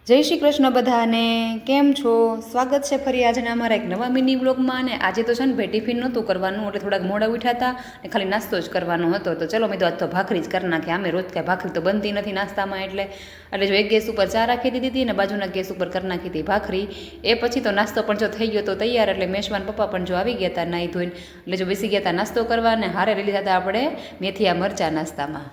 જય શ્રી કૃષ્ણ બધાને, કેમ છો? સ્વાગત છે ફરી આજના અમારા એક નવા મિની વ્લોગમાં. અને આજે તો છે ને ભાઈ ટિફિન નહોતું કરવાનું, એટલે થોડાક મોડા ઉઠ્યા હતા ને ખાલી નાસ્તો જ કરવાનો હતો. તો ચલો મેં તો આજ તો ભાખરી જ કરી નાખી. આમે રોજ કાંઈ ભાખરી તો બનતી નથી નાસ્તામાં, એટલે જો એક ગેસ ઉપર ચા રાખી દીધી હતી ને બાજુના ગેસ ઉપર કરી નાખી હતી ભાખરી. એ પછી તો નાસ્તો પણ જો થઈ ગયો તો તૈયાર, એટલે મેશવાન પપ્પા પણ જો આવી ગયા હતા નાહી ધોઈને, એટલે જો બેસી ગયા હતા નાસ્તો કરવા. અને હારે લઈ લીધા હતા આપણે મેથીયા મરચાં નાસ્તામાં.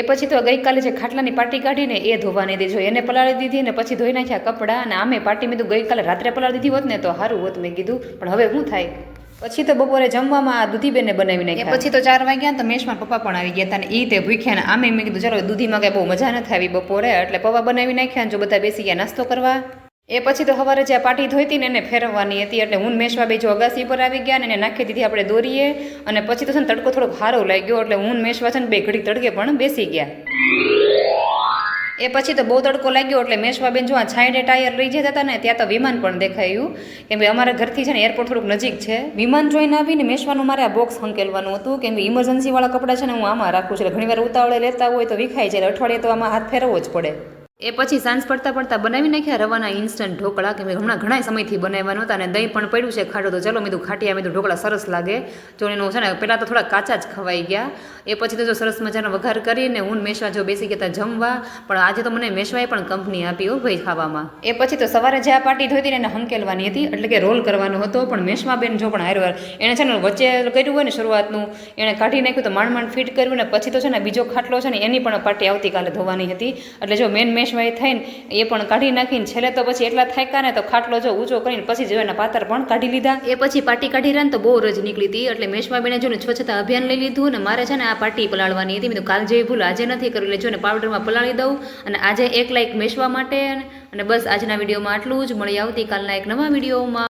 એ પછી તો ગઈકાલે જે ખાટલાની પાટી કાઢીને એ ધોવાની હતી, જો એને પલાળી દીધી ને પછી ધોઈ નાખ્યા કપડાં. અને આમે પાટી મેં તો ગઈકાલે રાત્રે પલાળી દીધી હોત ને તો સારું હોત મેં કીધું, પણ હવે શું થાય. પછી તો બપોરે જમવામાં દૂધીબેને બનાવી નાખ્યા. પછી તો 4 વાગ્યા તો મેશમાં પપ્પા પણ આવી ગયા હતા ને એ તે ભૂખ્યા ને આમે મેં કીધું ચાલો દૂધીમાં કાંઈ બહુ મજા નથી આવી બપોરે, એટલે પપ્પા બનાવી નાખ્યા ને જો બધા બેસી ગયા નાસ્તો કરવા. એ પછી તો સવારે જે પાટી ધોઈતી ને એને ફેરવવાની હતી, એટલે હું મેશવા બે જો અગાસી પર આવી ગયા ને એને નાખી દીધી આપણે દોરીએ. અને પછી તો છે ને તડકો થોડોક સારો લાગ્યો, એટલે હું મેશવા છે ને બે ઘડી તડકે પણ બેસી ગયા. એ પછી તો બહુ તડકો લાગ્યો, એટલે મેશવાબેન જો આ છાંયડે ટાયર લઈ જતા હતા ને ત્યાં તો વિમાન પણ દેખાયું, કેમ કે અમારા ઘરથી છે ને એરપોર્ટ થોડુંક નજીક છે. વિમાન જોઈને આવીને મેશવાનું મારે આ બોક્સ હંકેલવાનું હતું, કેમ કે ઇમરજન્સીવાળા કપડાં છે ને હું આમાં રાખું છું, એટલે ઘણીવાર ઉતાવળે લેતા હોય તો વિખાઈ જાય, અઠવાડિયે તો આમાં હાથ ફેરવવો જ પડે. એ પછી સાંજ પડતા બનાવી નાખ્યા રવાના ઇન્સ્ટન્ટ ઢોકળા, કે હમણાં ઘણા સમયથી બનાવવાનો હતા અને દહીં પણ પડ્યું છે ખાટો, તો ચલો મેં ખાટિયા મેં ઢોકળા સરસ લાગે જો એનું છે ને. પહેલાં તો થોડા કાચા જ ખવાઈ ગયા. એ પછી તો જો સરસ મજાનો વઘાર કરીને હું મેશવા જો બેસી ગયા હતા જમવા. પણ આજે તો મને મેશવાએ પણ કંપની આપી હો ભાઈ ખાવામાં. એ પછી તો સવારે જે આ પાટી ધોઈ હતી ને એને હંકેલવાની હતી, એટલે કે રોલ કરવાનો હતો. પણ મેશવા બેન જો પણ હારવાર એને છે ને વચ્ચે કર્યું હોય ને શરૂઆતનું એણે કાઢી નાખ્યું, તો માંડ ફિટ કર્યું ને પછી તો છે ને બીજો ખાટલો છે ને એની પણ પાટી આવતીકાલે ધોવાની હતી. એટલે જો મેન મેશવાએ થઈને એ પણ કાઢી નાખીને છેલ્લે તો પછી એટલા થાક્યા ને તો ખાટલો જો ઊંચો કરીને પછી જો એના પાતર પણ કાઢી લીધા. એ પછી પાટી કાઢી રહ્યા ને તો બહુ રજ નીકળી હતી, એટલે મેશવા બેને જો ને સ્વચ્છતા અભિયાન લઈ લીધું. અને મારે છે ને આ પાટી પલાળવાની હતી, મેં તો કાલ જેવી ભૂલ આજે નથી કરવી, એટલે જો ને પાવડરમાં પલાળી દઉં. અને આજે એક લાઈક મેશવા માટે. અને બસ આજના વિડીયોમાં આટલું જ. મળી આવતીકાલના એક નવા વિડીયોમાં.